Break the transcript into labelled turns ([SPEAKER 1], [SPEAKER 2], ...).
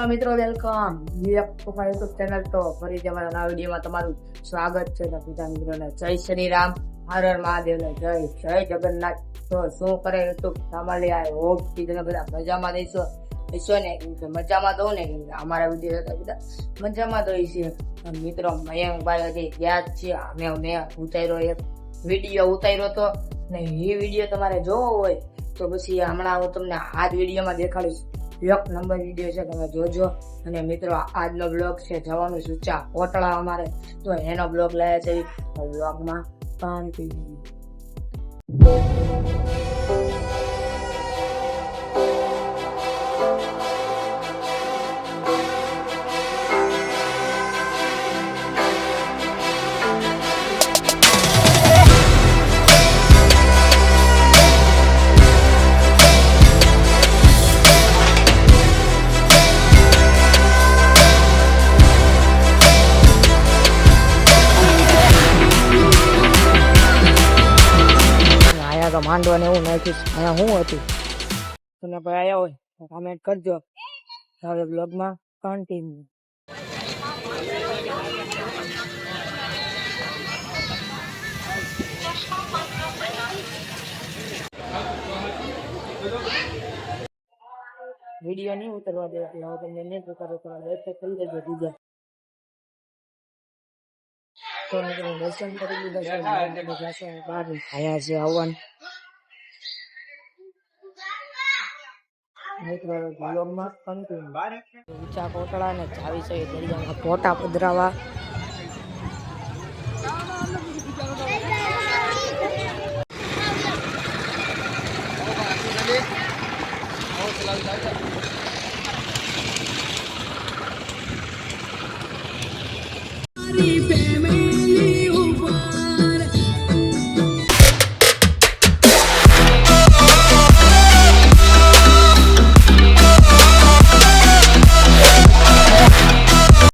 [SPEAKER 1] Hello મિત્રો, welcome YouTube channel. તો ફરીથી અમારા નવા વિડીયોમાં તમારું સ્વાગત છે. તો બધા મિત્રોને જય શ્રી રામ, હર હર મહાદેવને જય જગન્નાથ. તો શું કરે યુટ્યુબ ફેમિલી, આ હોપ થી તમે બધા મજામાં દેશો ને, મજામાં દઉં ને, અમારા વિડીયો બધા મજામાં દઈ છે. મિત્રો મયંકભાઈ હજી યાદ છે, મેં ઉતાર્યો એક વિડીયો ઉતાર્યો હતો ને. એ વિડીયો તમારે જોવો હોય તો પછી હમણાં હું તમને આ જ વિડીયોમાં દેખાડીશ. 1 નંબર વિડીયો છે, તમે જોજો. અને મિત્રો આજનો બ્લોગ છે જવાનું સુચા કોટડા અમારે, તો એનો બ્લોગ લાયા છે બ્લોગમાં કન્ટિન્યુ. માંડવા ને એવું નાખ્યું. અહીંયા શું હતું તમે ભાઈ આવ્યા હોય તો કમેન્ટ કરજો. હવે બ્લોગમાં કન્ટિન્યુ. વિડીયો નહીં ઉતરવા દે એટલે હવે તમને નહીં ઉતારો કરી દેજો બીજા. તો દર્શન કરી લીધા છે, બહાર આયા છે આવવાનું. ઊંચા કોટડા ને ચાવી છે દરિયામાં ફોટા પધરાવા.